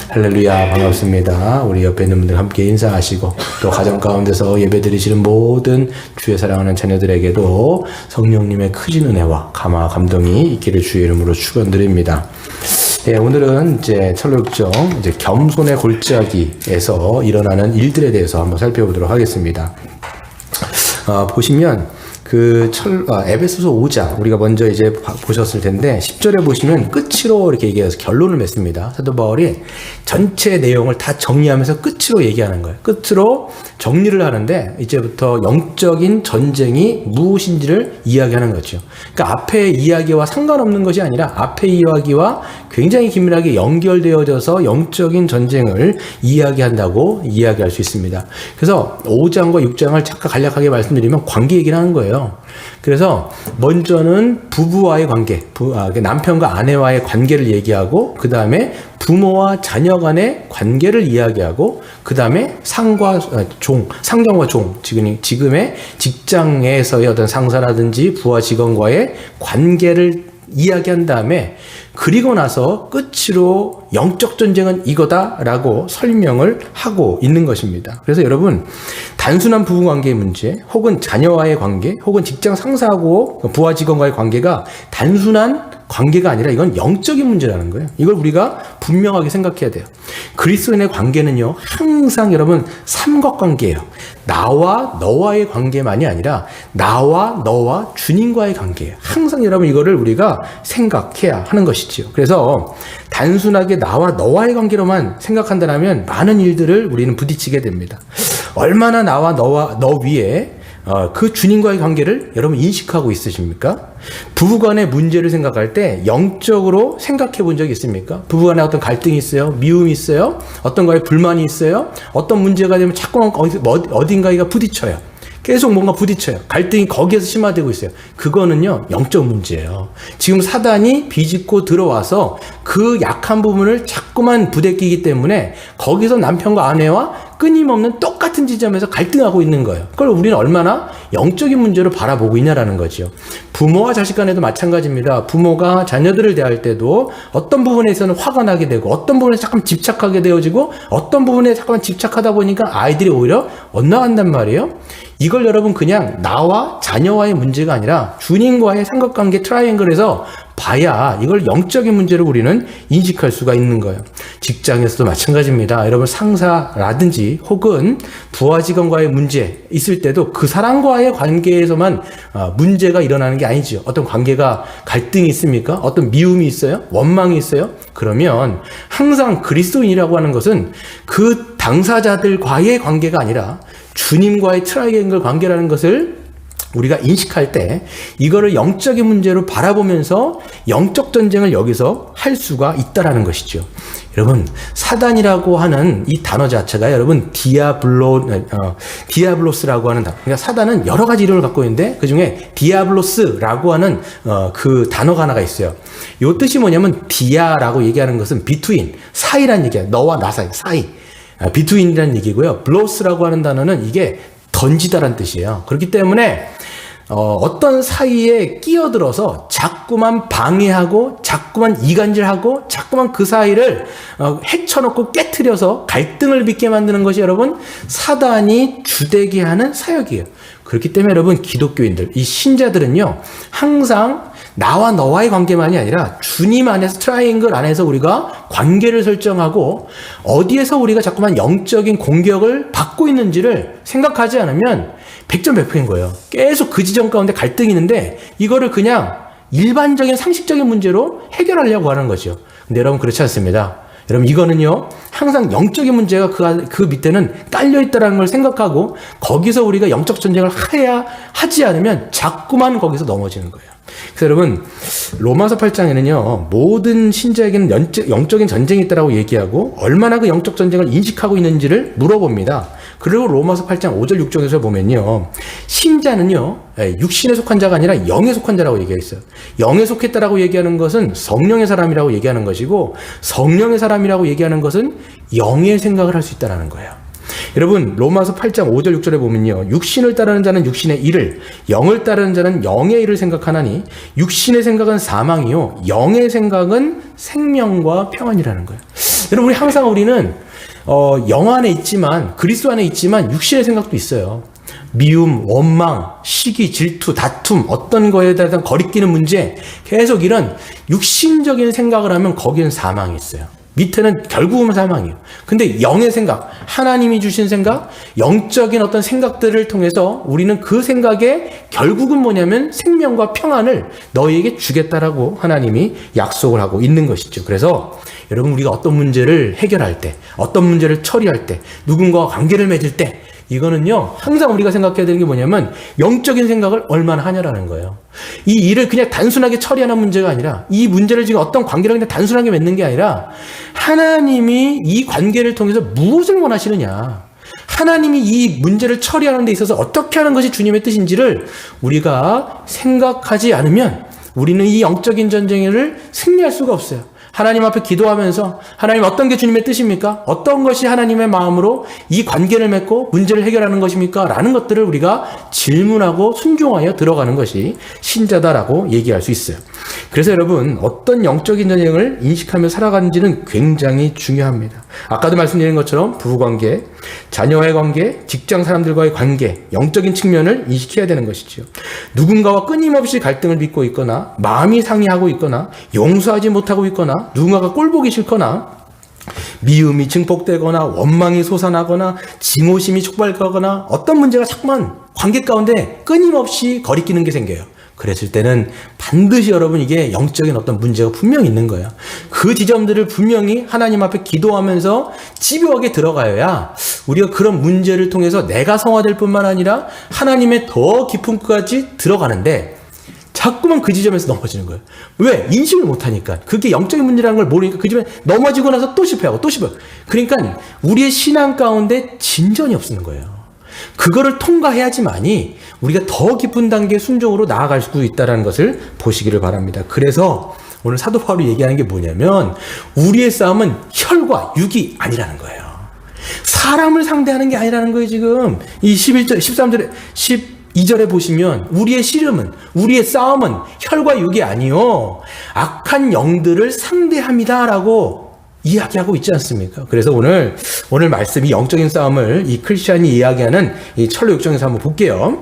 할렐루야, 반갑습니다. 우리 옆에 있는 분들 함께 인사하시고 또 가정 가운데서 예배 드리시는 모든 주의 사랑하는 자녀들에게도 성령님의 크신 은혜와 감동이 있기를 주의 이름으로 축원드립니다. 예, 오늘은 이제 철로역정 겸손의 골짜기에서 일어나는 일들에 대해서 한번 살펴보도록 하겠습니다. 보시면 에베소서 5장 우리가 먼저 이제 보셨을 텐데 10절에 보시면 끝으로 이렇게 얘기해서 결론을 맺습니다. 사도 바울이 전체 내용을 다 정리하면서 끝으로 얘기하는 거예요. 끝으로 정리를 하는데 이제부터 영적인 전쟁이 무엇인지를 이야기하는 거죠. 그러니까 앞의 이야기와 상관없는 것이 아니라 앞의 이야기와 굉장히 긴밀하게 연결되어져서 영적인 전쟁을 이야기한다고 이야기할 수 있습니다. 그래서 5장과 6장을 잠깐 간략하게 말씀드리면 관계 얘기를 하는 거예요. 그래서 먼저는 부부와의 관계, 남편과 아내와의 관계를 얘기하고 그 다음에 부모와 자녀 간의 관계를 이야기하고 그 다음에 상경과 종, 지금의 직장에서의 어떤 상사라든지 부하 직원과의 관계를 이야기한 다음에 그리고 나서 끝으로 영적 전쟁은 이거다라고 설명을 하고 있는 것입니다. 그래서 여러분 단순한 부부관계의 문제 혹은 자녀와의 관계 혹은 직장 상사하고 부하 직원과의 관계가 단순한 관계가 아니라 이건 영적인 문제라는 거예요. 이걸 우리가 분명하게 생각해야 돼요. 그리스도인의 관계는요 항상 여러분 삼각관계예요. 나와 너와의 관계만이 아니라 나와 너와 주님과의 관계예요. 항상 여러분 이거를 우리가 생각해야 하는 것이지요. 그래서 단순하게 나와 너와의 관계로만 생각한다면 많은 일들을 우리는 부딪히게 됩니다. 얼마나 나와 너 위에 그 주님과의 관계를 여러분 인식하고 있으십니까? 부부간의 문제를 생각할 때 영적으로 생각해 본 적이 있습니까? 부부간에 어떤 갈등이 있어요? 미움이 있어요? 어떤 거에 불만이 있어요? 어떤 문제가 되면 자꾸 어딘가가 부딪혀요. 계속 뭔가 부딪혀요. 갈등이 거기에서 심화되고 있어요. 그거는요 영적 문제예요. 지금 사단이 비집고 들어와서 그 약한 부분을 자꾸만 부대끼기 때문에 거기서 남편과 아내와 끊임없는 똑같은 지점에서 갈등하고 있는 거예요. 그걸 우리는 얼마나 영적인 문제로 바라보고 있냐라는 거죠. 부모와 자식 간에도 마찬가지입니다. 부모가 자녀들을 대할 때도 어떤 부분에서는 화가 나게 되고 어떤 부분에 잠깐 집착하게 되어지고 어떤 부분에 잠깐 집착하다 보니까 아이들이 오히려 엇나간단 말이에요. 이걸 여러분 그냥 나와 자녀와의 문제가 아니라 주님과의 삼각관계 트라이앵글에서 봐야 이걸 영적인 문제로 우리는 인식할 수가 있는 거예요. 직장에서도 마찬가지입니다. 여러분 상사라든지 혹은 부하 직원과의 문제 있을 때도 그 사람과의 관계에서만 문제가 일어나는 게 아니죠. 어떤 관계가 갈등이 있습니까? 어떤 미움이 있어요? 원망이 있어요? 그러면 항상 그리스도인이라고 하는 것은 그 당사자들과의 관계가 아니라 주님과의 트라이앵글 관계라는 것을 우리가 인식할 때 이거를 영적인 문제로 바라보면서 영적 전쟁을 여기서 할 수가 있다라는 것이죠. 여러분 사단이라고 하는 이 단어 자체가 여러분 디아블로스라고 하는 단어. 그러니까 사단은 여러 가지 이름을 갖고 있는데 그 중에 디아블로스라고 하는 그 단어가 하나가 있어요. 이 뜻이 뭐냐면 디아라고 얘기하는 것은 비투인 사이란 얘기야. 너와 나 사이. 비투인이라는 얘기고요. 블로스라고 하는 단어는 이게 던지다란 뜻이에요. 그렇기 때문에 어떤 사이에 끼어들어서 자꾸만 방해하고 자꾸만 이간질하고 자꾸만 그 사이를 헤쳐놓고 깨트려서 갈등을 빚게 만드는 것이 여러분 사단이 주되게 하는 사역이에요. 그렇기 때문에 여러분 기독교인들 이 신자들은요 항상 나와 너와의 관계만이 아니라 주님 안에서 트라이앵글 안에서 우리가 관계를 설정하고 어디에서 우리가 자꾸만 영적인 공격을 받고 있는지를 생각하지 않으면 100점 100%인 거예요. 계속 그 지점 가운데 갈등이 있는데 이거를 그냥 일반적인 상식적인 문제로 해결하려고 하는 거죠. 근데 여러분 그렇지 않습니다. 여러분 이거는요 항상 영적인 문제가 그 밑에는 깔려있다는 걸 생각하고 거기서 우리가 영적 전쟁을 하지 않으면 자꾸만 거기서 넘어지는 거예요. 그래서 여러분 로마서 8장에는요 모든 신자에게는 영적인 전쟁이 있다라고 얘기하고 얼마나 그 영적 전쟁을 인식하고 있는지를 물어봅니다. 그리고 로마서 8장 5절 6절에서 보면요 신자는요 육신에 속한 자가 아니라 영에 속한 자라고 얘기했어요. 영에 속했다라고 얘기하는 것은 성령의 사람이라고 얘기하는 것이고 성령의 사람이라고 얘기하는 것은 영의 생각을 할 수 있다는 거예요. 여러분 로마서 8장 5절 6절에 보면요 육신을 따르는 자는 육신의 일을 영을 따르는 자는 영의 일을 생각하나니 육신의 생각은 사망이요 영의 생각은 생명과 평안이라는 거예요. 여러분, 우리는 영 안에 있지만, 그리스도 안에 있지만 육신의 생각도 있어요. 미움, 원망, 시기, 질투, 다툼, 어떤 거에 대한 거리끼는 문제, 계속 이런 육신적인 생각을 하면 거기는 사망이 있어요. 밑에는 결국은 사망이에요. 근데 영의 생각, 하나님이 주신 생각, 영적인 어떤 생각들을 통해서 우리는 그 생각에 결국은 뭐냐면 생명과 평안을 너희에게 주겠다라고 하나님이 약속을 하고 있는 것이죠. 그래서 여러분, 우리가 어떤 문제를 해결할 때, 어떤 문제를 처리할 때, 누군가와 관계를 맺을 때, 이거는요, 항상 우리가 생각해야 되는 게 뭐냐면 영적인 생각을 얼마나 하냐라는 거예요. 이 일을 그냥 단순하게 처리하는 문제가 아니라, 이 문제를 지금 어떤 관계를 그냥 단순하게 맺는 게 아니라, 하나님이 이 관계를 통해서 무엇을 원하시느냐, 하나님이 이 문제를 처리하는 데 있어서 어떻게 하는 것이 주님의 뜻인지를 우리가 생각하지 않으면 우리는 이 영적인 전쟁을 승리할 수가 없어요. 하나님 앞에 기도하면서 하나님, 어떤 게 주님의 뜻입니까? 어떤 것이 하나님의 마음으로 이 관계를 맺고 문제를 해결하는 것입니까? 라는 것들을 우리가 질문하고 순종하여 들어가는 것이 신자다라고 얘기할 수 있어요. 그래서 여러분, 어떤 영적인 전쟁을 인식하며 살아가는지는 굉장히 중요합니다. 아까도 말씀드린 것처럼 부부관계, 자녀와의 관계, 직장 사람들과의 관계, 영적인 측면을 인식해야 되는 것이죠. 누군가와 끊임없이 갈등을 빚고 있거나, 마음이 상해하고 있거나, 용서하지 못하고 있거나, 누군가가 꼴보기 싫거나, 미움이 증폭되거나, 원망이 솟아나거나, 증오심이 촉발하거나, 어떤 문제가 자꾸만 관계 가운데 끊임없이 거리끼는 게 생겨요. 그랬을 때는 반드시 여러분, 이게 영적인 어떤 문제가 분명히 있는 거예요. 그 지점들을 분명히 하나님 앞에 기도하면서 집요하게 들어가야 우리가 그런 문제를 통해서 내가 성화될 뿐만 아니라 하나님의 더 깊은 끝까지 들어가는데, 자꾸만 그 지점에서 넘어지는 거예요. 왜? 인식을 못하니까. 그게 영적인 문제라는 걸 모르니까 그 지점에 넘어지고 나서 또 실패하고 또 실패하고. 그러니까 우리의 신앙 가운데 진전이 없는 거예요. 그거를 통과해야지만이 우리가 더 깊은 단계의 순종으로 나아갈 수 있다는 것을 보시기를 바랍니다. 그래서 오늘 사도 바울이 얘기하는 게 뭐냐면, 우리의 싸움은 혈과 육이 아니라는 거예요. 사람을 상대하는 게 아니라는 거예요. 지금 이 11절, 13절에 12절에 보시면 우리의 씨름은, 우리의 싸움은 혈과 육이 아니요 악한 영들을 상대합니다라고 이야기하고 있지 않습니까? 그래서 오늘 말씀이 영적인 싸움을 이 크리스찬이 이야기하는 이 철로 육정에서 한번 볼게요.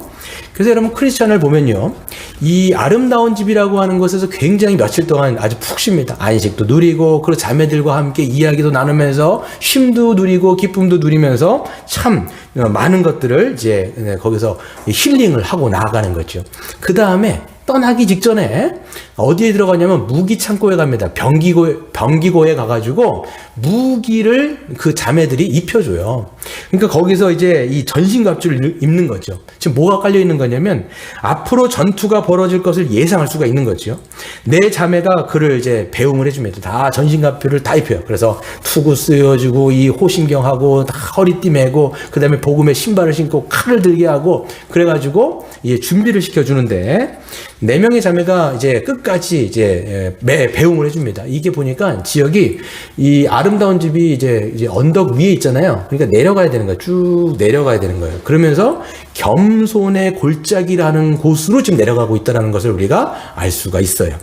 그래서 여러분, 크리스찬을 보면요, 이 아름다운 집이라고 하는 것에서 굉장히 며칠 동안 아주 푹 쉽니다. 안식도 누리고, 그리고 자매들과 함께 이야기도 나누면서 쉼도 누리고 기쁨도 누리면서 참 많은 것들을 이제 거기서 힐링을 하고 나아가는 거죠. 그 다음에 떠나기 직전에 어디에 들어가냐면 무기 창고에 갑니다. 병기고에 가가지고 무기를 그 자매들이 입혀줘요. 그러니까 거기서 이제 이 전신갑주를 입는 거죠. 지금 뭐가 깔려 있는 거냐면, 앞으로 전투가 벌어질 것을 예상할 수가 있는 거죠. 내 자매가 그를 이제 배웅을 해줍니다. 다 전신갑주를 다 입혀요. 그래서 투구 쓰여주고, 이 호신경하고, 다 허리띠 매고, 그 다음에 복음의 신발을 신고 칼을 들게 하고, 그래가지고 이제 준비를 시켜주는데, 4명의 자매가 이제 끝까지 이제 배웅을 해줍니다. 이게 보니까 지역이, 이 아름다운 집이 이제 언덕 위에 있잖아요. 그러니까 내려가야 되는 거예요. 쭉 내려가야 되는 거예요. 그러면서 겸손의 골짜기라는 곳으로 지금 내려가고 있다는 것을 우리가 알 수가 있어요.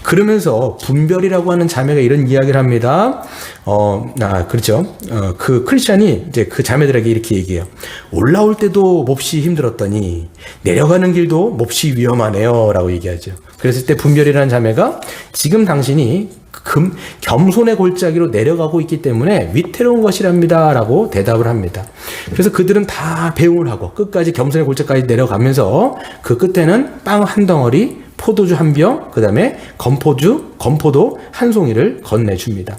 그러면서 분별이라고 하는 자매가 이런 이야기를 합니다. 그렇죠. 그 크리스찬이 이제 그 자매들에게 이렇게 얘기해요. 올라올 때도 몹시 힘들었더니 내려가는 길도 몹시 위험하네요 라고 얘기하죠. 그랬을 때 분별이라는 자매가, 지금 당신이 겸손의 골짜기로 내려가고 있기 때문에 위태로운 것이랍니다 라고 대답을 합니다. 그래서 그들은 다 배웅을 하고 끝까지 겸손의 골짜기까지 내려가면서 그 끝에는 빵 한 덩어리, 포도주 한 병, 그 다음에 건포도 한 송이를 건네줍니다.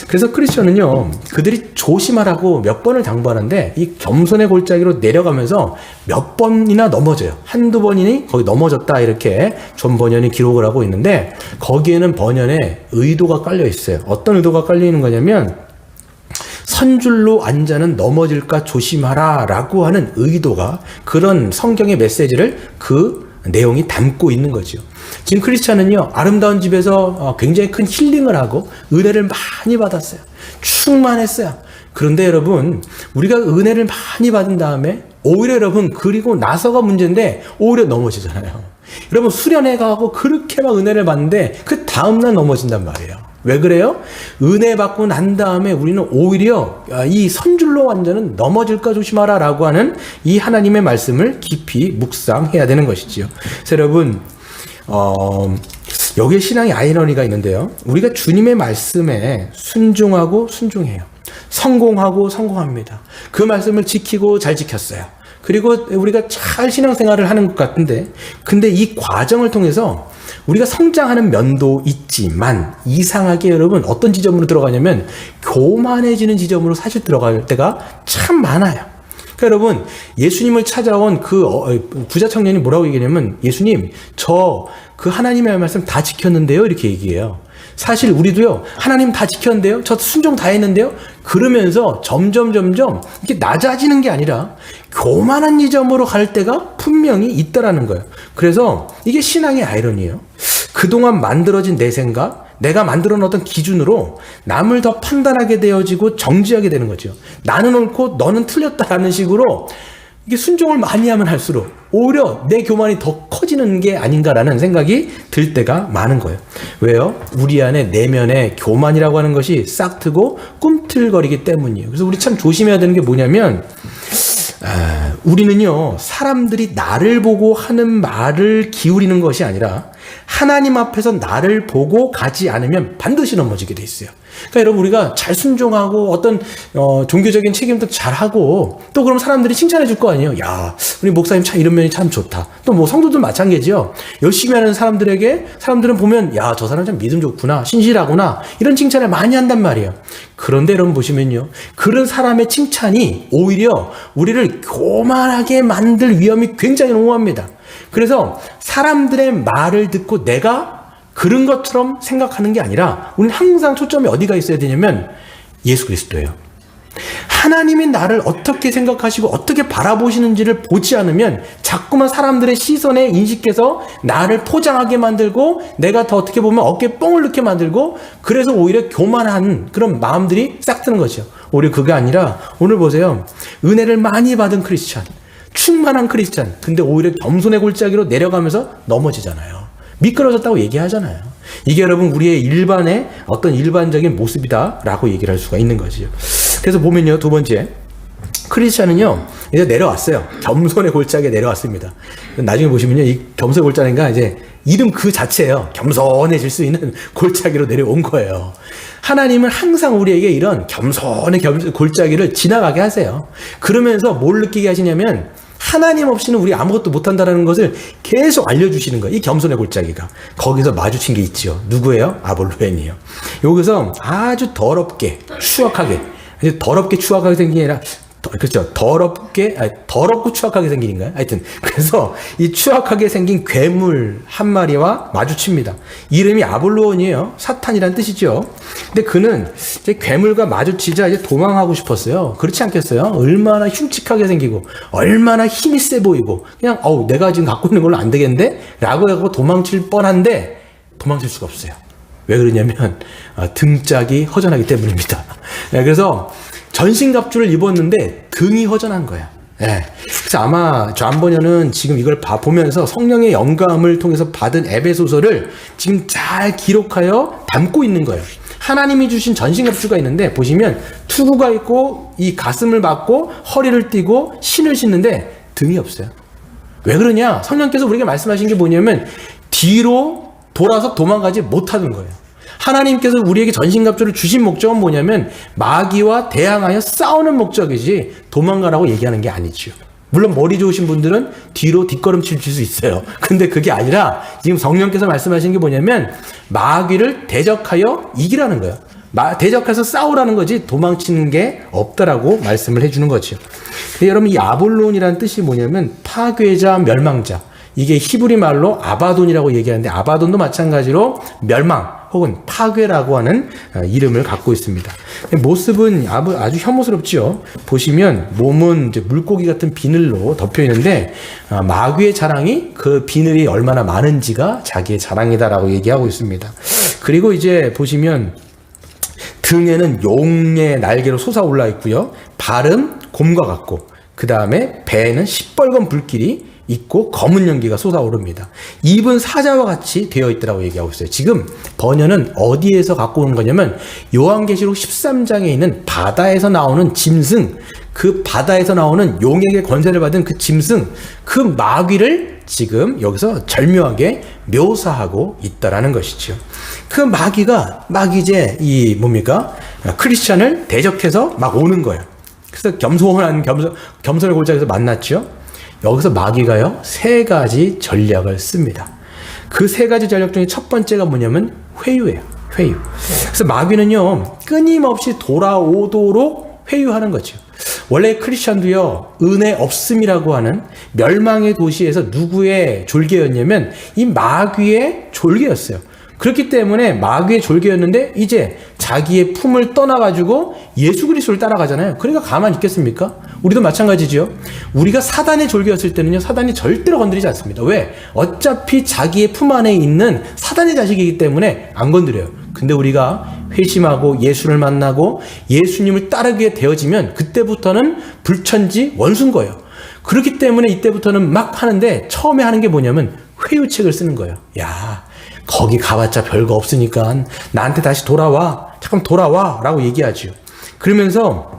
그래서 크리스천은요, 그들이 조심하라고 몇 번을 당부하는데, 이 겸손의 골짜기로 내려가면서 몇 번이나 넘어져요. 한두 번이니 거기 넘어졌다, 이렇게 존 번연이 기록을 하고 있는데, 거기에는 번연에 의도가 깔려 있어요. 어떤 의도가 깔려 있는 거냐면, 선줄로 앉아는 넘어질까 조심하라 라고 하는 의도가, 그런 성경의 메시지를 그 내용이 담고 있는 거죠. 지금 크리스찬은요, 아름다운 집에서 굉장히 큰 힐링을 하고 은혜를 많이 받았어요. 충만했어요. 그런데 여러분, 우리가 은혜를 많이 받은 다음에 오히려 여러분, 그리고 나서가 문제인데 오히려 넘어지잖아요. 여러분, 수련회 가고 그렇게 막 은혜를 받는데 그 다음날 넘어진단 말이에요. 왜 그래요? 은혜 받고 난 다음에 우리는 오히려 이 선줄로 완전은 넘어질까 조심하라 라고 하는 이 하나님의 말씀을 깊이 묵상해야 되는 것이지요. 그래서 여러분 여기에 신앙의 아이러니가 있는데요. 우리가 주님의 말씀에 순종하고 순종해요. 성공하고 성공합니다. 그 말씀을 지키고 잘 지켰어요. 그리고 우리가 잘 신앙생활을 하는 것 같은데, 근데 이 과정을 통해서 우리가 성장하는 면도 있지만 이상하게 여러분 어떤 지점으로 들어가냐면 교만해지는 지점으로 사실 들어갈 때가 참 많아요. 그러니까 여러분 예수님을 찾아온 그 부자 청년이 뭐라고 얘기하냐면, 예수님 저 그 하나님의 말씀 다 지켰는데요 이렇게 얘기해요. 사실 우리도요, 하나님 다 지켰는데요, 저 순종 다 했는데요, 그러면서 점점 이렇게 낮아지는 게 아니라 교만한 지점으로 갈 때가 분명히 있다라는 거예요. 그래서 이게 신앙의 아이러니예요. 그동안 만들어진 내 생각, 내가 만들어 놓은 어떤 기준으로 남을 더 판단하게 되어지고 정지하게 되는 거죠. 나는 옳고 너는 틀렸다라는 식으로 이게 순종을 많이 하면 할수록 오히려 내 교만이 더 커지는 게 아닌가라는 생각이 들 때가 많은 거예요. 왜요? 우리 안에 내면에 교만이라고 하는 것이 싹트고 꿈틀거리기 때문이에요. 그래서 우리 참 조심해야 되는 게 뭐냐면, 우리는요, 사람들이 나를 보고 하는 말을 기울이는 것이 아니라 하나님 앞에서 나를 보고 가지 않으면 반드시 넘어지게 돼 있어요. 그러니까 여러분, 우리가 잘 순종하고 어떤 종교적인 책임도 잘하고, 또 그럼 사람들이 칭찬해 줄 거 아니에요. 야, 우리 목사님 참 이런 면이 참 좋다. 또 뭐 성도들 마찬가지죠. 열심히 하는 사람들은 보면, 야, 저 사람 참 믿음 좋구나, 신실하구나, 이런 칭찬을 많이 한단 말이에요. 그런데 여러분 보시면요, 그런 사람의 칭찬이 오히려 우리를 교만하게 만들 위험이 굉장히 농후합니다. 그래서 사람들의 말을 듣고 내가 그런 것처럼 생각하는 게 아니라 우리는 항상 초점이 어디가 있어야 되냐면 예수 그리스도예요. 하나님이 나를 어떻게 생각하시고 어떻게 바라보시는지를 보지 않으면 자꾸만 사람들의 시선에 인식해서 나를 포장하게 만들고, 내가 더 어떻게 보면 어깨에 뽕을 넣게 만들고, 그래서 오히려 교만한 그런 마음들이 싹 트는 거죠. 오히려 그게 아니라 오늘 보세요. 은혜를 많이 받은 크리스찬, 충만한 크리스찬, 근데 오히려 겸손의 골짜기로 내려가면서 넘어지잖아요. 미끄러졌다고 얘기하잖아요. 이게 여러분 우리의 일반적인 모습이다라고 얘기를 할 수가 있는 거지요. 그래서 보면요, 두 번째, 크리스찬은요 이제 내려왔어요. 겸손의 골짜기에 내려왔습니다. 나중에 보시면요, 이 겸손의 골짜기가 이제 이름 그 자체예요. 겸손해질 수 있는 골짜기로 내려온 거예요. 하나님은 항상 우리에게 이런 겸손의 골짜기를 지나가게 하세요. 그러면서 뭘 느끼게 하시냐면, 하나님 없이는 우리 아무것도 못한다는 것을 계속 알려주시는 거예요. 이 겸손의 골짜기가. 거기서 마주친 게 있죠. 누구예요? 아볼로엔이에요. 여기서 아주 더럽게 추악하게 생긴 게 아니라, 그렇죠. 더럽고 추악하게 생긴인가요? 하여튼, 그래서 이 추악하게 생긴 괴물 한 마리와 마주칩니다. 이름이 아볼로온이에요. 사탄이란 뜻이죠. 근데 그는 이제 괴물과 마주치자 이제 도망하고 싶었어요. 그렇지 않겠어요? 얼마나 흉측하게 생기고, 얼마나 힘이 세 보이고, 그냥, 내가 지금 갖고 있는 걸로 안 되겠는데? 라고 하고 도망칠 뻔한데, 도망칠 수가 없어요. 왜 그러냐면, 등짝이 허전하기 때문입니다. 그래서, 전신갑주를 입었는데 등이 허전한 거야. 그래서 아마 존 버녀는 지금 이걸 보면서 성령의 영감을 통해서 받은 에베소서를 지금 잘 기록하여 담고 있는 거예요. 하나님이 주신 전신갑주가 있는데 보시면 투구가 있고 이 가슴을 막고 허리를 띠고 신을 신는데 등이 없어요. 왜 그러냐? 성령께서 우리에게 말씀하신 게 뭐냐면 뒤로 돌아서 도망가지 못하는 거예요. 하나님께서 우리에게 전신갑주를 주신 목적은 뭐냐면 마귀와 대항하여 싸우는 목적이지 도망가라고 얘기하는 게 아니죠. 물론 머리 좋으신 분들은 뒤로 뒷걸음질 칠 수 있어요. 근데 그게 아니라 지금 성령께서 말씀하신 게 뭐냐면 마귀를 대적하여 이기라는 거예요. 대적해서 싸우라는 거지 도망치는 게 없다라고 말씀을 해주는 거죠. 근데 여러분, 이 아볼론이라는 뜻이 뭐냐면 파괴자, 멸망자. 이게 히브리 말로 아바돈이라고 얘기하는데, 아바돈도 마찬가지로 멸망 혹은 파괴라고 하는 이름을 갖고 있습니다. 모습은 아주 혐오스럽죠. 보시면 몸은 이제 물고기 같은 비늘로 덮여 있는데, 마귀의 자랑이 그 비늘이 얼마나 많은지가 자기의 자랑이다라고 얘기하고 있습니다. 그리고 이제 보시면 등에는 용의 날개로 솟아올라 있고요. 발은 곰과 같고, 그 다음에 배에는 시뻘건 불길이 있고 검은 연기가 솟아오릅니다. 입은 사자와 같이 되어 있더라고 얘기하고 있어요. 지금 번연은 어디에서 갖고 오는 거냐면 요한계시록 13장에 있는 바다에서 나오는 짐승, 그 바다에서 나오는 용에게 권세를 받은 그 짐승, 그 마귀를 지금 여기서 절묘하게 묘사하고 있다라는 것이죠. 그 마귀가 막 이제 이 뭡니까? 크리스찬을 대적해서 막 오는 거예요. 그래서 겸손을 골자에서 만났죠. 여기서 마귀가요, 세 가지 전략을 씁니다. 그 세 가지 전략 중에 첫 번째가 뭐냐면 회유예요. 회유. 그래서 마귀는요, 끊임없이 돌아오도록 회유하는 거죠. 원래 크리스천도요, 은혜 없음이라고 하는 멸망의 도시에서 누구의 졸개였냐면 이 마귀의 졸개였어요. 그렇기 때문에 마귀의 졸개였는데 이제 자기의 품을 떠나가지고 예수 그리스도를 따라가잖아요. 그러니까 가만히 있겠습니까? 우리도 마찬가지죠. 우리가 사단의 졸개였을 때는요, 사단이 절대로 건드리지 않습니다. 왜? 어차피 자기의 품 안에 있는 사단의 자식이기 때문에 안 건드려요. 근데 우리가 회심하고 예수를 만나고 예수님을 따르게 되어지면 그때부터는 불천지 원수인 거예요. 그렇기 때문에 이때부터는 막 하는데 처음에 하는 게 뭐냐면 회유책을 쓰는 거예요. 야, 거기 가봤자 별거 없으니까 나한테 다시 돌아와. 잠깐 돌아와. 라고 얘기하죠. 그러면서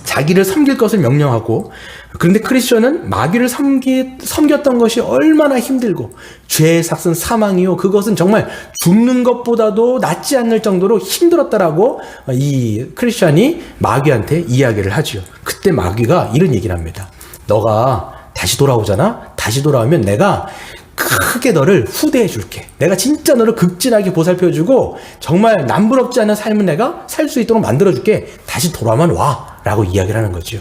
자기를 섬길 것을 명령하고, 그런데 크리스천은 마귀를 섬겼던 것이 얼마나 힘들고 죄의 삭은 사망이요, 그것은 정말 죽는 것보다도 낫지 않을 정도로 힘들었다라고 이 크리스천이 마귀한테 이야기를 하죠. 그때 마귀가 이런 얘기를 합니다. 너가 다시 돌아오잖아? 다시 돌아오면 내가 크게 너를 후대해 줄게. 내가 진짜 너를 극진하게 보살펴주고 정말 남부럽지 않은 삶을 내가 살 수 있도록 만들어줄게. 다시 돌아오면 와. 라고 이야기를 하는 거죠.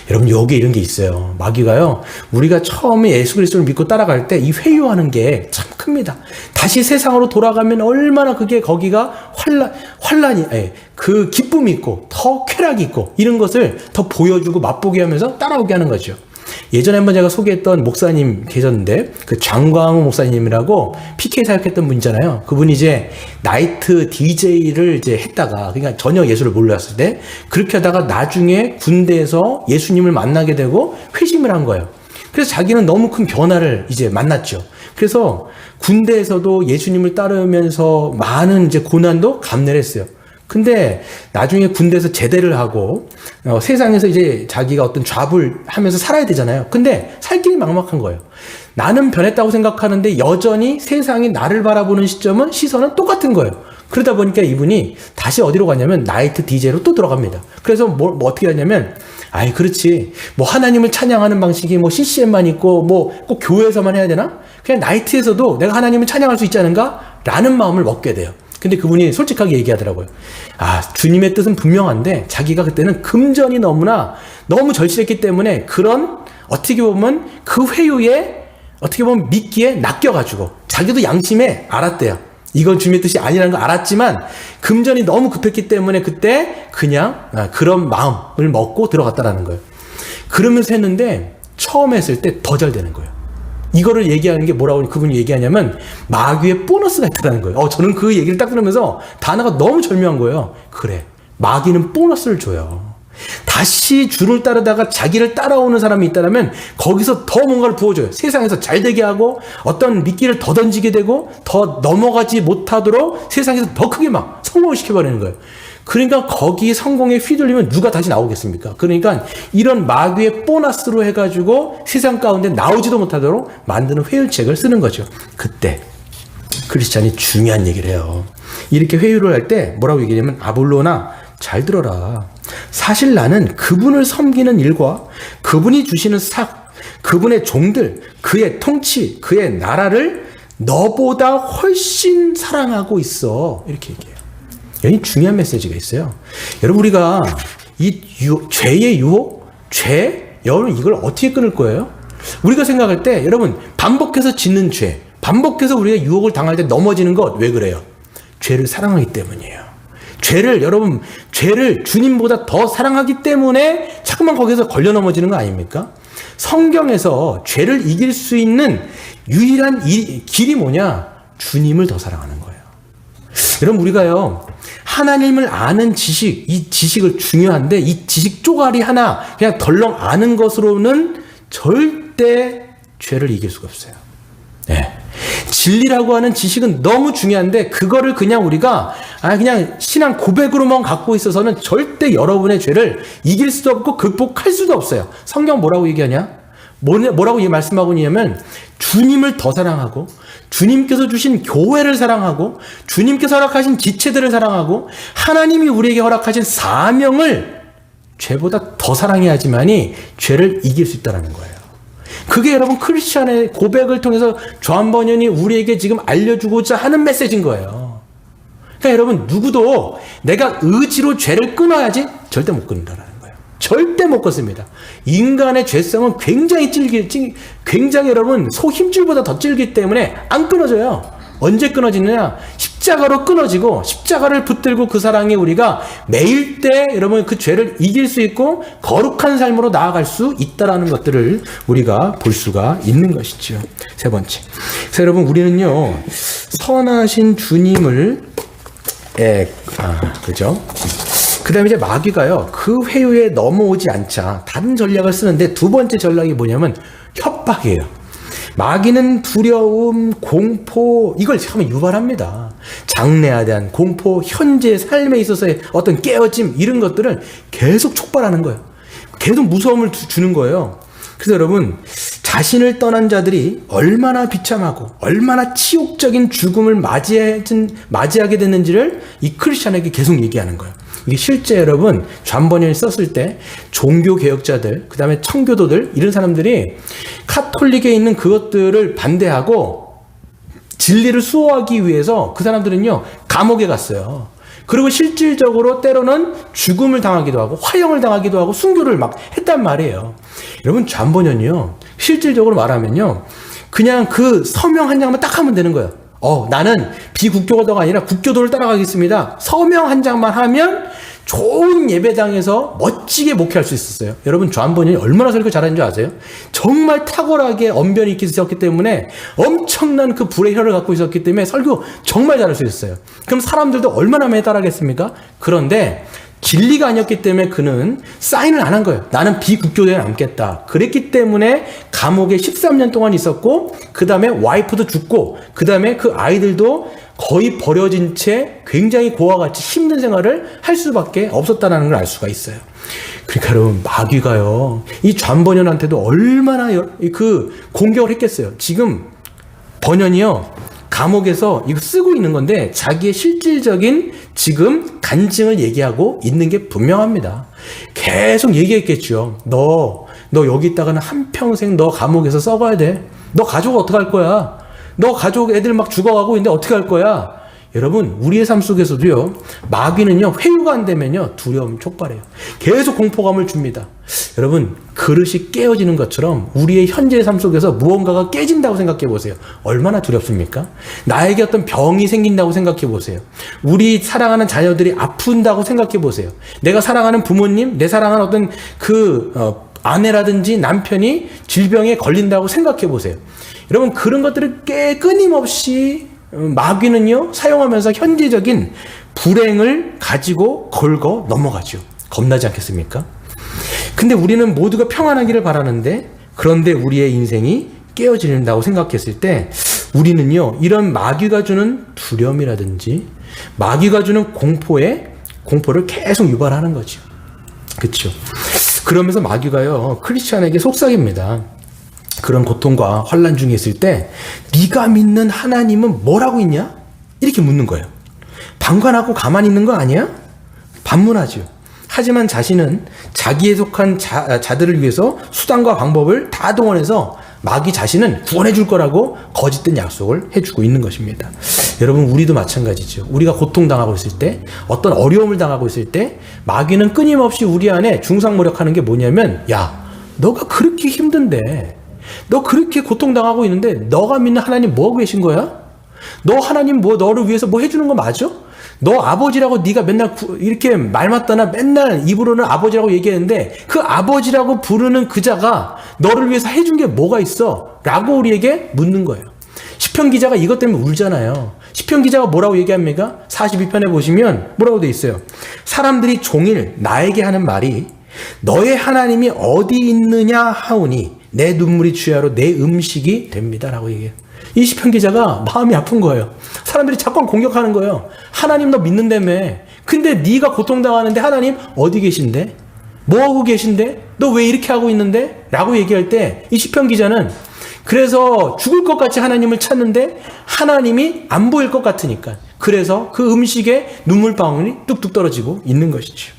여러분, 여기에 이런 게 있어요. 마귀가요, 우리가 처음에 예수 그리스도를 믿고 따라갈 때 이 회유하는 게 참 큽니다. 다시 세상으로 돌아가면 얼마나 그게 거기가 환란이, 그 기쁨이 있고 더 쾌락이 있고 이런 것을 더 보여주고 맛보게 하면서 따라오게 하는 거죠. 예전에 한번 제가 소개했던 목사님 계셨는데, 그 장광우 목사님이라고 PK 사역했던 분이잖아요. 그분이 이제 나이트 DJ를 이제 했다가, 그러니까 전혀 예수를 몰랐을 때, 그렇게 하다가 나중에 군대에서 예수님을 만나게 되고 회심을 한 거예요. 그래서 자기는 너무 큰 변화를 이제 만났죠. 그래서 군대에서도 예수님을 따르면서 많은 이제 고난도 감내를 했어요. 근데 나중에 군대에서 제대를 하고 세상에서 이제 자기가 어떤 잡을 하면서 살아야 되잖아요. 근데 살 길이 막막한 거예요. 나는 변했다고 생각하는데 여전히 세상이 나를 바라보는 시선은 똑같은 거예요. 그러다 보니까 이분이 다시 어디로 가냐면 나이트 DJ로 또 들어갑니다. 그래서 뭐 어떻게 하냐면, 아이 그렇지, 뭐 하나님을 찬양하는 방식이 뭐 CCM만 있고 뭐 꼭 교회에서만 해야 되나? 그냥 나이트에서도 내가 하나님을 찬양할 수 있지 않은가? 라는 마음을 먹게 돼요. 근데 그분이 솔직하게 얘기하더라고요. 아, 주님의 뜻은 분명한데 자기가 그때는 금전이 너무 절실했기 때문에 그런, 어떻게 보면 그 회유에 어떻게 보면 미끼에 낚여가지고 자기도 양심에 알았대요. 이건 주님의 뜻이 아니라는 걸 알았지만 금전이 너무 급했기 때문에 그때 그냥 그런 마음을 먹고 들어갔다라는 거예요. 그러면서 했는데 처음 했을 때 더 잘 되는 거예요. 이거를 얘기하는 게 뭐라고 그분이 얘기하냐면 마귀의 보너스가 있다는 거예요. 저는 그 얘기를 딱 들으면서 단어가 너무 절묘한 거예요. 그래, 마귀는 보너스를 줘요. 다시 주를 따르다가 자기를 따라오는 사람이 있다면 거기서 더 뭔가를 부어줘요. 세상에서 잘 되게 하고 어떤 미끼를 더 던지게 되고 더 넘어가지 못하도록 세상에서 더 크게 막 성공을 시켜버리는 거예요. 그러니까 거기 성공에 휘둘리면 누가 다시 나오겠습니까? 그러니까 이런 마귀의 보너스로 해가지고 세상 가운데 나오지도 못하도록 만드는 회유책을 쓰는 거죠. 그때 크리스찬이 중요한 얘기를 해요. 이렇게 회유를 할 때 뭐라고 얘기하냐면, 아볼로나 잘 들어라. 사실 나는 그분을 섬기는 일과 그분이 주시는 삭, 그분의 종들, 그의 통치, 그의 나라를 너보다 훨씬 사랑하고 있어. 이렇게 얘기해요. 여기 중요한 메시지가 있어요. 여러분, 우리가 이 죄의 유혹, 여러분 이걸 어떻게 끊을 거예요? 우리가 생각할 때, 여러분, 반복해서 짓는 죄, 반복해서 우리가 유혹을 당할 때 넘어지는 것, 왜 그래요? 죄를 사랑하기 때문이에요. 여러분, 죄를 주님보다 더 사랑하기 때문에 자꾸만 거기서 걸려 넘어지는 거 아닙니까? 성경에서 죄를 이길 수 있는 유일한 길이 뭐냐? 주님을 더 사랑하는 거예요. 여러분, 우리가요, 하나님을 아는 지식, 이 지식을 중요한데 이 지식 쪼가리 하나 그냥 덜렁 아는 것으로는 절대 죄를 이길 수가 없어요. 네. 진리라고 하는 지식은 너무 중요한데 그거를 그냥 우리가 그냥 신앙 고백으로만 갖고 있어서는 절대 여러분의 죄를 이길 수도 없고 극복할 수도 없어요. 성경 뭐라고 얘기하냐? 뭐라고 이 말씀하고 있냐면 주님을 더 사랑하고 주님께서 주신 교회를 사랑하고 주님께서 허락하신 지체들을 사랑하고 하나님이 우리에게 허락하신 사명을 죄보다 더 사랑해야지만이 죄를 이길 수 있다는 거예요. 그게 여러분 크리스찬의 고백을 통해서 존 버년이 우리에게 지금 알려주고자 하는 메시지인 거예요. 그러니까 여러분 누구도 내가 의지로 죄를 끊어야지 절대 못 끊는다라는 거예요. 절대 못 끊습니다. 인간의 죄성은 굉장히 여러분 소 힘줄보다 더 찔기 때문에 안 끊어져요. 언제 끊어지느냐? 십자가로 끊어지고 십자가를 붙들고 그 사랑에 우리가 매일 때 여러분 그 죄를 이길 수 있고 거룩한 삶으로 나아갈 수 있다라는 것들을 우리가 볼 수가 있는 것이죠. 세 번째. 그래서 여러분 우리는요 선하신 주님을 그죠? 그 다음에 이제 마귀가요 그 회유에 넘어오지 않자 다른 전략을 쓰는데 두 번째 전략이 뭐냐면 협박이에요. 마귀는 두려움, 공포 이걸 참 유발합니다. 장래에 대한 공포, 현재 삶에 있어서의 어떤 깨어짐 이런 것들을 계속 촉발하는 거예요. 계속 무서움을 주는 거예요. 그래서 여러분 자신을 떠난 자들이 얼마나 비참하고 얼마나 치욕적인 죽음을 맞이하게 됐는지를 이 크리스찬에게 계속 얘기하는 거예요. 이게 실제 여러분 존 버년이 썼을 때 종교개혁자들 그 다음에 청교도들 이런 사람들이 카톨릭에 있는 그것들을 반대하고 진리를 수호하기 위해서 그 사람들은요 감옥에 갔어요. 그리고 실질적으로 때로는 죽음을 당하기도 하고 화형을 당하기도 하고 순교를 막 했단 말이에요. 여러분 존 버년이요 실질적으로 말하면요 그냥 그 서명 한 장만 딱 하면 되는 거예요. 나는 비국교도가 아니라 국교도를 따라가겠습니다. 서명 한 장만 하면 좋은 예배당에서 멋지게 목회할 수 있었어요. 여러분 존 버년이 얼마나 설교 잘하는 줄 아세요? 정말 탁월하게 언변이 있었기 때문에 엄청난 그 불의 혀를 갖고 있었기 때문에 설교 정말 잘할 수 있었어요. 그럼 사람들도 얼마나 매달하겠습니까? 그런데 진리가 아니었기 때문에 그는 사인을 안 한 거예요. 나는 비국교도에 남겠다. 그랬기 때문에 감옥에 13년 동안 있었고 그 다음에 와이프도 죽고 그 다음에 그 아이들도 거의 버려진 채 굉장히 고와 같이 힘든 생활을 할 수밖에 없었다는 걸 알 수가 있어요. 그러니까 여러분 마귀가요 이 존 버년한테도 얼마나 그 공격을 했겠어요. 지금 버년이요 감옥에서 이거 쓰고 있는 건데 자기의 실질적인 지금 간증을 얘기하고 있는 게 분명합니다. 계속 얘기했겠죠. 너 여기 있다가는 한평생 너 감옥에서 썩어야 돼. 너 가족 어떡할 거야? 너 가족 애들 막 죽어가고 있는데 어떻게 할 거야? 여러분 우리의 삶 속에서도요 마귀는요 회유가 안 되면요 두려움 촉발해요. 계속 공포감을 줍니다. 여러분 그릇이 깨어지는 것처럼 우리의 현재의 삶 속에서 무언가가 깨진다고 생각해 보세요. 얼마나 두렵습니까? 나에게 어떤 병이 생긴다고 생각해 보세요. 우리 사랑하는 자녀들이 아픈다고 생각해 보세요. 내가 사랑하는 부모님, 내 사랑하는 어떤 아내라든지 남편이 질병에 걸린다고 생각해 보세요. 여러분 그런 것들을 끊임없이 마귀는요 사용하면서 현재적인 불행을 가지고 걸고 넘어가죠. 겁나지 않겠습니까? 근데 우리는 모두가 평안하기를 바라는데 그런데 우리의 인생이 깨어진다고 생각했을 때 우리는요 이런 마귀가 주는 두려움이라든지 마귀가 주는 공포를 계속 유발하는 거죠. 그렇죠? 그러면서 마귀가요 크리스찬에게 속삭입니다. 그런 고통과 환난 중에 있을 때 네가 믿는 하나님은 뭐라고 있냐? 이렇게 묻는 거예요. 방관하고 가만히 있는 거 아니야? 반문하죠. 하지만 자신은 자기에 속한 자들을 위해서 수단과 방법을 다 동원해서 마귀 자신은 구원해 줄 거라고 거짓된 약속을 해주고 있는 것입니다. 여러분 우리도 마찬가지죠. 우리가 고통당하고 있을 때 어떤 어려움을 당하고 있을 때 마귀는 끊임없이 우리 안에 중상모략하는 게 뭐냐면 야 너가 그렇게 힘든데 너 그렇게 고통당하고 있는데 너가 믿는 하나님 뭐하고 계신 거야? 너 하나님 너를 위해서 뭐 해주는 거 맞아? 너 아버지라고 네가 맨날 이렇게 말 맞다나 맨날 입으로는 아버지라고 얘기했는데 그 아버지라고 부르는 그 자가 너를 위해서 해준 게 뭐가 있어? 라고 우리에게 묻는 거예요. 시편 기자가 이것 때문에 울잖아요. 시편 기자가 뭐라고 얘기합니까? 42편에 보시면 뭐라고 돼 있어요? 사람들이 종일 나에게 하는 말이 너의 하나님이 어디 있느냐 하오니 내 눈물이 주야로 내 음식이 됩니다. 라고 얘기해요. 이 시편 기자가 마음이 아픈 거예요. 사람들이 자꾸 공격하는 거예요. 하나님 너 믿는다며. 근데 네가 고통당하는데 하나님 어디 계신데? 뭐하고 계신데? 너 왜 이렇게 하고 있는데? 라고 얘기할 때 이 시편 기자는 그래서 죽을 것 같이 하나님을 찾는데 하나님이 안 보일 것 같으니까 그래서 그 음식에 눈물방울이 뚝뚝 떨어지고 있는 것이죠.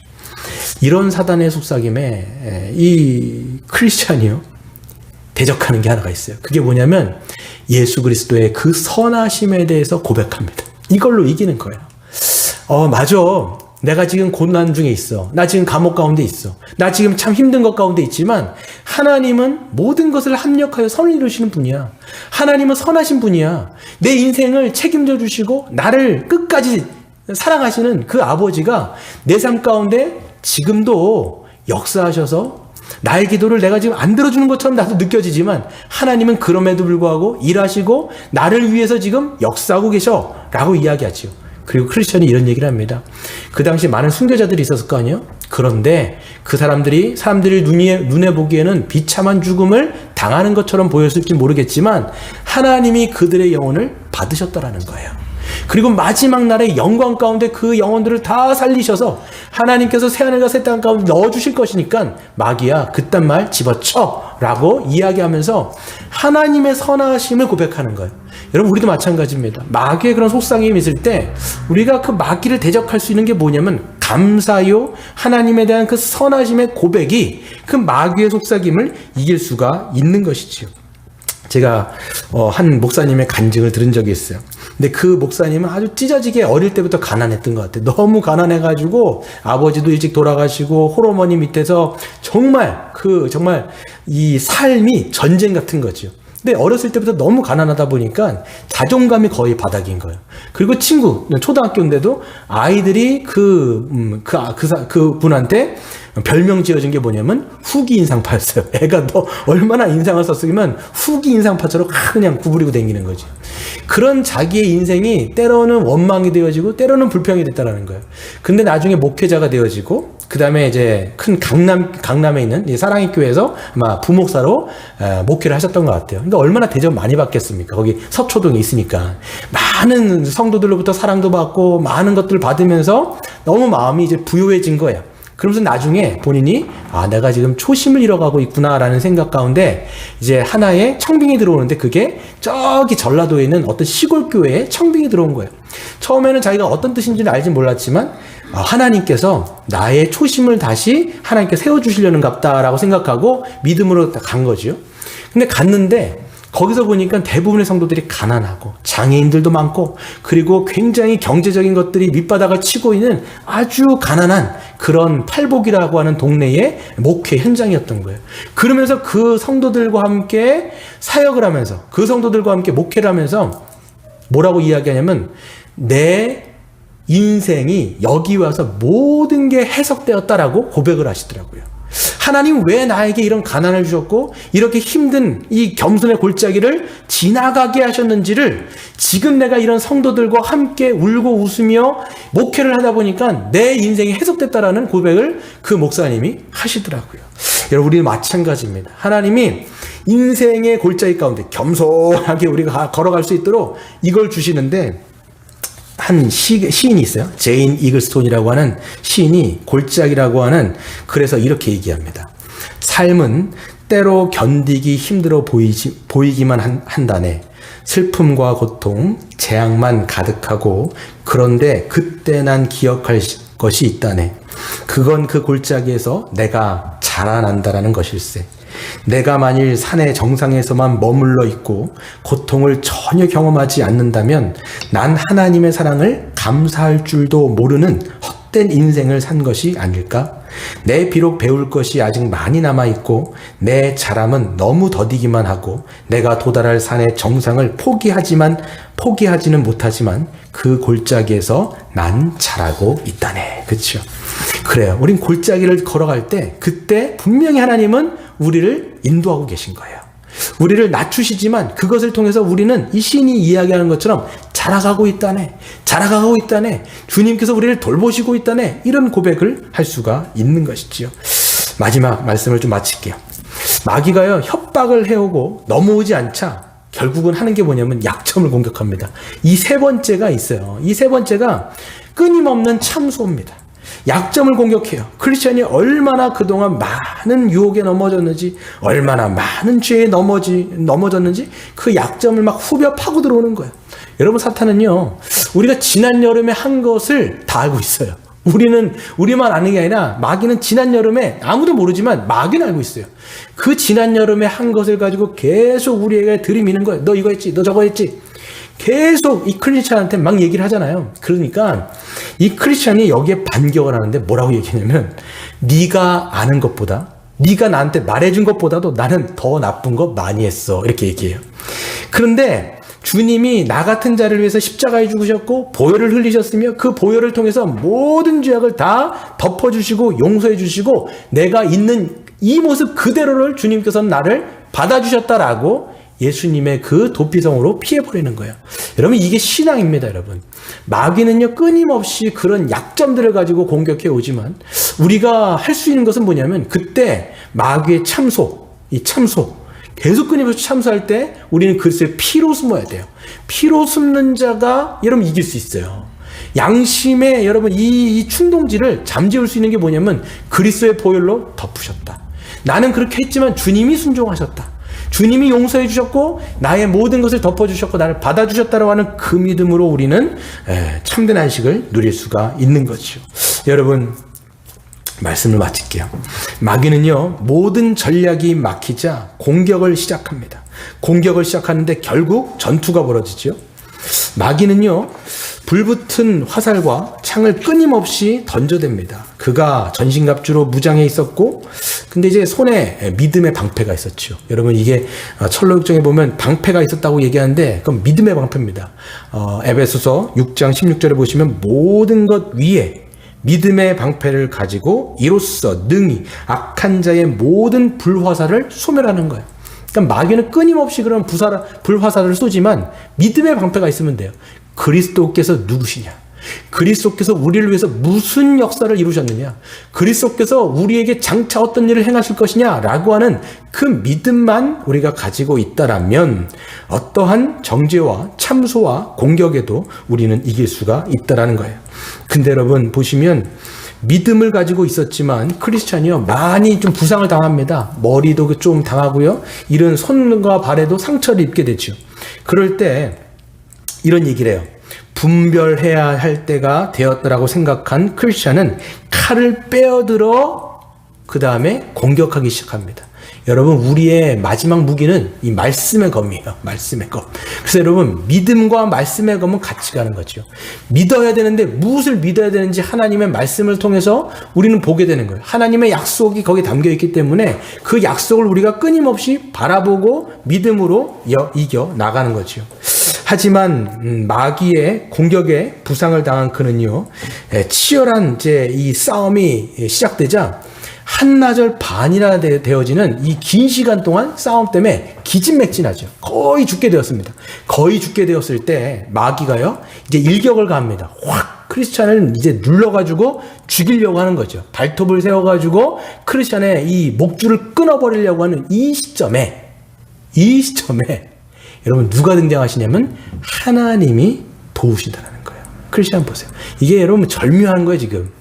이런 사단의 속삭임에 이 크리스찬이요 대적하는 게 하나가 있어요. 그게 뭐냐면 예수 그리스도의 그 선하심에 대해서 고백합니다. 이걸로 이기는 거예요. 맞아. 내가 지금 고난 중에 있어. 나 지금 감옥 가운데 있어. 나 지금 참 힘든 것 가운데 있지만 하나님은 모든 것을 합력하여 선을 이루시는 분이야. 하나님은 선하신 분이야. 내 인생을 책임져 주시고 나를 끝까지 사랑하시는 그 아버지가 내 삶 가운데 지금도 역사하셔서 나의 기도를 내가 지금 안 들어주는 것처럼 나도 느껴지지만 하나님은 그럼에도 불구하고 일하시고 나를 위해서 지금 역사하고 계셔 라고 이야기하지요. 그리고 크리스천이 이런 얘기를 합니다. 그 당시 많은 순교자들이 있었을 거 아니에요? 그런데 그 사람들이 눈에 보기에는 비참한 죽음을 당하는 것처럼 보였을지 모르겠지만 하나님이 그들의 영혼을 받으셨다라는 거예요. 그리고 마지막 날의 영광 가운데 그 영혼들을 다 살리셔서 하나님께서 새하늘과 새 땅 가운데 넣어주실 것이니까 마귀야 그딴 말 집어쳐 라고 이야기하면서 하나님의 선하심을 고백하는 거예요. 여러분 우리도 마찬가지입니다. 마귀의 그런 속삭임이 있을 때 우리가 그 마귀를 대적할 수 있는 게 뭐냐면 감사요 하나님에 대한 그 선하심의 고백이 그 마귀의 속삭임을 이길 수가 있는 것이지요. 제가 한 목사님의 간증을 들은 적이 있어요. 근데 그 목사님은 아주 찢어지게 어릴 때부터 가난했던 것 같아요. 너무 가난해가지고 아버지도 일찍 돌아가시고 홀어머니 밑에서 정말 이 삶이 전쟁 같은 거죠. 근데 어렸을 때부터 너무 가난하다 보니까 자존감이 거의 바닥인 거예요. 그리고 친구, 초등학교인데도 아이들이 그 분한테 별명 지어준 게 뭐냐면 후기 인상파였어요. 애가 너 얼마나 인상을 썼으면 후기 인상파처럼 그냥 구부리고 다니는 거지. 그런 자기의 인생이 때로는 원망이 되어지고 때로는 불평이 됐다라는 거예요. 근데 나중에 목회자가 되어지고 그 다음에 이제 큰 강남에 있는 사랑의 교회에서 아마 부목사로 목회를 하셨던 것 같아요. 그러니까 얼마나 대접 많이 받겠습니까? 거기 서초동에 있으니까 많은 성도들로부터 사랑도 받고 많은 것들을 받으면서 너무 마음이 이제 부유해진 거예요. 그러면서 나중에 본인이 내가 지금 초심을 잃어가고 있구나라는 생각 가운데 이제 하나의 청빙이 들어오는데 그게 저기 전라도에 있는 어떤 시골 교회에 청빙이 들어온 거예요. 처음에는 자기가 어떤 뜻인지는 알지 몰랐지만 하나님께서 나의 초심을 다시 하나님께 세워주시려는 갑다라고 생각하고 믿음으로 간 거죠. 근데 갔는데 거기서 보니까 대부분의 성도들이 가난하고 장애인들도 많고 그리고 굉장히 경제적인 것들이 밑바닥을 치고 있는 아주 가난한 그런 팔복이라고 하는 동네의 목회 현장이었던 거예요. 그러면서 그 성도들과 함께 사역을 하면서 그 성도들과 함께 목회를 하면서 뭐라고 이야기하냐면 내 인생이 여기 와서 모든 게 해석되었다라고 고백을 하시더라고요. 하나님 왜 나에게 이런 가난을 주셨고 이렇게 힘든 이 겸손의 골짜기를 지나가게 하셨는지를 지금 내가 이런 성도들과 함께 울고 웃으며 목회를 하다 보니까 내 인생이 해석됐다라는 고백을 그 목사님이 하시더라고요. 여러분 우리는 마찬가지입니다. 하나님이 인생의 골짜기 가운데 겸손하게 우리가 걸어갈 수 있도록 이걸 주시는데 한 시인이 있어요. 제인 이글스톤이라고 하는 시인이 골짜기라고 하는 그래서 이렇게 얘기합니다. 삶은 때로 견디기 힘들어 보이기만 한다네. 슬픔과 고통, 재앙만 가득하고 그런데 그때 난 기억할 것이 있다네. 그건 그 골짜기에서 내가 자라난다라는 것일세. 내가 만일 산의 정상에서만 머물러 있고 고통을 전혀 경험하지 않는다면 난 하나님의 사랑을 감사할 줄도 모르는 헛된 인생을 산 것이 아닐까? 내 비록 배울 것이 아직 많이 남아있고 내 자람은 너무 더디기만 하고 내가 도달할 산의 정상을 포기하지는 못하지만 그 골짜기에서 난 자라고 있다네. 그렇죠? 그래요. 우린 골짜기를 걸어갈 때 그때 분명히 하나님은 우리를 인도하고 계신 거예요. 우리를 낮추시지만 그것을 통해서 우리는 이 시인이 이야기하는 것처럼 자라가고 있다네. 자라가고 있다네. 주님께서 우리를 돌보시고 있다네. 이런 고백을 할 수가 있는 것이지요. 마지막 말씀을 좀 마칠게요. 마귀가요, 협박을 해오고 넘어오지 않자 결국은 하는 게 뭐냐면 약점을 공격합니다. 이 세 번째가 있어요. 이 세 번째가 끊임없는 참소입니다. 약점을 공격해요. 크리스천이 얼마나 그동안 많은 유혹에 넘어졌는지, 얼마나 많은 죄에 넘어졌는지 그 약점을 막 후벼 파고 들어오는 거예요. 여러분, 사탄은요, 우리가 지난 여름에 한 것을 다 알고 있어요. 우리만 아는 게 아니라 마귀는 지난 여름에 아무도 모르지만 마귀는 알고 있어요. 그 지난 여름에 한 것을 가지고 계속 우리에게 들이미는 거예요. 너 이거 했지, 너 저거 했지. 계속 이 크리스찬한테 막 얘기를 하잖아요. 그러니까 이 크리스찬이 여기에 반격을 하는데 뭐라고 얘기하냐면, 네가 아는 것보다, 네가 나한테 말해준 것보다도 나는 더 나쁜 거 많이 했어, 이렇게 얘기해요. 그런데 주님이 나 같은 자를 위해서 십자가에 죽으셨고 보혈을 흘리셨으며 그 보혈을 통해서 모든 죄악을 다 덮어주시고 용서해 주시고 내가 있는 이 모습 그대로를 주님께서는 나를 받아주셨다라고 예수님의 그 도피성으로 피해버리는 거예요. 여러분, 이게 신앙입니다. 여러분, 마귀는요, 끊임없이 그런 약점들을 가지고 공격해 오지만 우리가 할 수 있는 것은 뭐냐면, 그때 마귀의 참소, 이 참소 계속 끊임없이 참소할 때 우리는 그리스도의 피로 숨어야 돼요. 피로 숨는 자가 여러분 이길 수 있어요. 양심에 여러분 이 충동지를 잠재울 수 있는 게 뭐냐면 그리스도의 보혈로 덮으셨다. 나는 그렇게 했지만 주님이 순종하셨다. 주님이 용서해 주셨고 나의 모든 것을 덮어주셨고 나를 받아주셨다라고 하는 그 믿음으로 우리는 참된 안식을 누릴 수가 있는 거죠. 여러분, 말씀을 마칠게요. 마귀는요, 모든 전략이 막히자 공격을 시작합니다. 공격을 시작하는데 결국 전투가 벌어지죠. 마귀는요, 불붙은 화살과 창을 끊임없이 던져댑니다. 그가 전신갑주로 무장해 있었고, 근데 이제 손에 믿음의 방패가 있었죠. 여러분, 이게 철로역정에 보면 방패가 있었다고 얘기하는데 그건 믿음의 방패입니다. 에베소서 6장 16절에 보시면 모든 것 위에 믿음의 방패를 가지고 이로써 능히 악한 자의 모든 불화살을 소멸하는 거예요. 그러니까 마귀는 끊임없이 그런 불화살을 쏘지만 믿음의 방패가 있으면 돼요. 그리스도께서 누구시냐? 그리스도께서 우리를 위해서 무슨 역사를 이루셨느냐? 그리스도께서 우리에게 장차 어떤 일을 행하실 것이냐? 라고 하는 그 믿음만 우리가 가지고 있다라면 어떠한 정죄와 참소와 공격에도 우리는 이길 수가 있다라는 거예요. 근데 여러분 보시면 믿음을 가지고 있었지만 크리스찬이요 많이 좀 부상을 당합니다. 머리도 좀 당하고요. 이런 손과 발에도 상처를 입게 되죠. 그럴 때 이런 얘기를 해요. 분별해야 할 때가 되었다라고 생각한 크리스찬은 칼을 빼어들어 그 다음에 공격하기 시작합니다. 여러분, 우리의 마지막 무기는 이 말씀의 검이에요. 말씀의 검. 그래서 여러분, 믿음과 말씀의 검은 같이 가는 거죠. 믿어야 되는데 무엇을 믿어야 되는지 하나님의 말씀을 통해서 우리는 보게 되는 거예요. 하나님의 약속이 거기에 담겨 있기 때문에 그 약속을 우리가 끊임없이 바라보고 믿음으로 이겨 나가는 거죠. 하지만 마귀의 공격에 부상을 당한 그는요, 치열한 이제 이 싸움이 시작되자 한나절 반이나 되어지는 이 긴 시간 동안 싸움 때문에 기진맥진하죠. 거의 죽게 되었습니다. 거의 죽게 되었을 때 마귀가요, 이제 일격을 가합니다. 확 크리스찬을 이제 눌러가지고 죽이려고 하는 거죠. 발톱을 세워가지고 크리스찬의 이 목줄을 끊어버리려고 하는 이 시점에 여러분 누가 등장하시냐면 하나님이 도우신다는 거예요. 크리스찬 보세요. 이게 여러분 절묘한 거예요, 지금.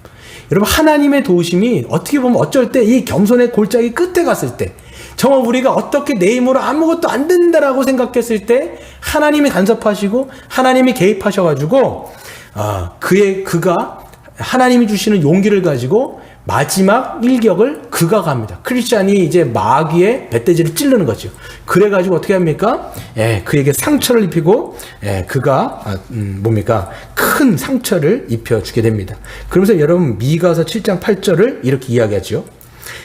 여러분, 하나님의 도우심이 어떻게 보면 어쩔 때 이 겸손의 골짜기 끝에 갔을 때, 정말 우리가 어떻게 내 힘으로 아무것도 안 된다라고 생각했을 때 하나님이 간섭하시고 하나님이 개입하셔가지고 그가 하나님이 주시는 용기를 가지고 마지막 일격을 그가 갑니다. 크리스찬이 이제 마귀의 뱃대지를 찌르는 거죠. 그래가지고 어떻게 합니까? 그에게 상처를 입히고 그가 큰 상처를 입혀주게 됩니다. 그러면서 여러분 미가서 7장 8절을 이렇게 이야기하죠.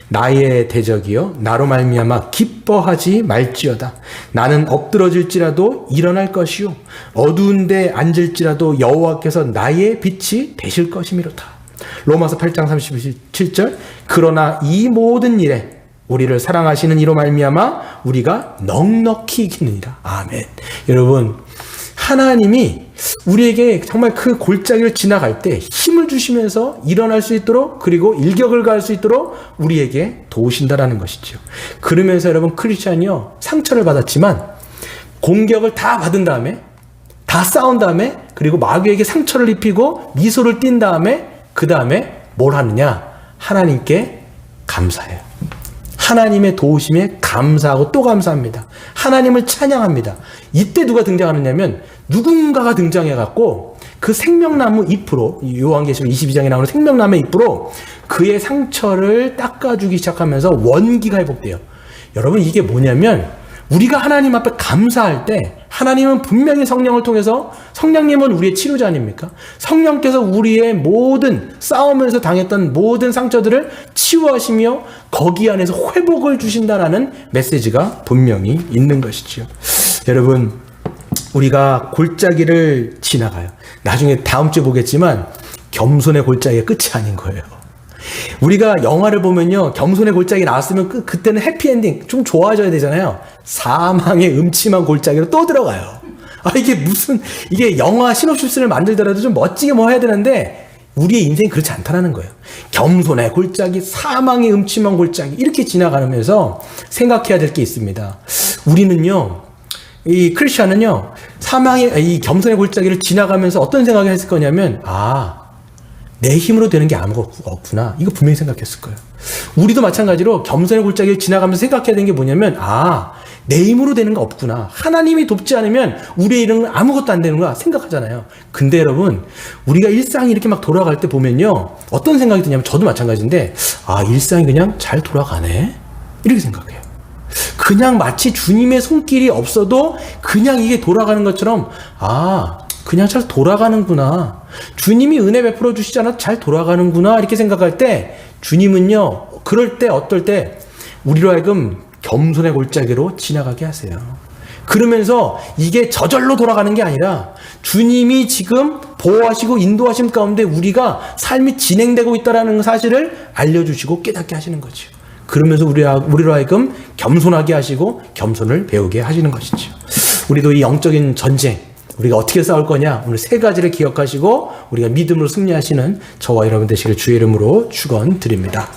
나의 대적이여 나로 말미암아 기뻐하지 말지어다. 나는 엎드러질지라도 일어날 것이요 어두운 데 앉을지라도 여호와께서 나의 빛이 되실 것이미로다. 로마서 8장 37절 그러나 이 모든 일에 우리를 사랑하시는 이로 말미암아 우리가 넉넉히 이기느니라. 아멘. 여러분, 하나님이 우리에게 정말 그 골짜기를 지나갈 때 힘을 주시면서 일어날 수 있도록 그리고 일격을 가할 수 있도록 우리에게 도우신다라는 것이죠. 그러면서 여러분 크리스찬이요 상처를 받았지만 공격을 다 받은 다음에 다 싸운 다음에 그리고 마귀에게 상처를 입히고 미소를 띈 다음에 그 다음에 뭘 하느냐? 하나님께 감사해요. 하나님의 도우심에 감사하고 또 감사합니다. 하나님을 찬양합니다. 이때 누가 등장하느냐면 누군가가 등장해갖고 그 생명나무 잎으로 요한계시록 22장에 나오는 생명나무 잎으로 그의 상처를 닦아주기 시작하면서 원기가 회복돼요. 여러분 이게 뭐냐면 우리가 하나님 앞에 감사할 때 하나님은 분명히 성령을 통해서 성령님은 우리의 치료자 아닙니까? 성령께서 우리의 모든 싸우면서 당했던 모든 상처들을 치유하시며 거기 안에서 회복을 주신다라는 메시지가 분명히 있는 것이지요. 여러분 우리가 골짜기를 지나가요. 나중에 다음 주에 보겠지만 겸손의 골짜기가 끝이 아닌 거예요. 우리가 영화를 보면요 겸손의 골짜기 나왔으면 그때는 해피엔딩 좀 좋아져야 되잖아요. 사망의 음침한 골짜기로 또 들어가요. 이게 영화 시놉시스를 만들더라도 좀 멋지게 뭐 해야 되는데 우리의 인생이 그렇지 않다는 거예요. 겸손의 골짜기, 사망의 음침한 골짜기 이렇게 지나가면서 생각해야 될 게 있습니다. 우리는요 이 크리스천은요 이 겸손의 골짜기를 지나가면서 어떤 생각을 했을 거냐면 내 힘으로 되는 게 아무것도 없구나. 이거 분명히 생각했을 거예요. 우리도 마찬가지로 겸손의 골짜기를 지나가면서 생각해야 되는 게 뭐냐면 내 힘으로 되는 거 없구나. 하나님이 돕지 않으면 우리의 일은 아무것도 안 되는 거야 생각하잖아요. 근데 여러분 우리가 일상이 이렇게 막 돌아갈 때 보면요 어떤 생각이 드냐면 저도 마찬가지인데 일상이 그냥 잘 돌아가네 이렇게 생각해요. 그냥 마치 주님의 손길이 없어도 그냥 이게 돌아가는 것처럼 그냥 잘 돌아가는구나. 주님이 은혜 베풀어 주시지 않아도 잘 돌아가는구나 이렇게 생각할 때 주님은요 그럴 때 어떨 때 우리로 하여금 겸손의 골짜기로 지나가게 하세요. 그러면서 이게 저절로 돌아가는 게 아니라 주님이 지금 보호하시고 인도하심 가운데 우리가 삶이 진행되고 있다는 사실을 알려주시고 깨닫게 하시는 거죠. 그러면서 우리로 하여금 겸손하게 하시고 겸손을 배우게 하시는 것이죠. 우리도 이 영적인 전쟁 우리가 어떻게 싸울 거냐 오늘 세 가지를 기억하시고 우리가 믿음으로 승리하시는 저와 여러분 되시길 주의 이름으로 축원드립니다.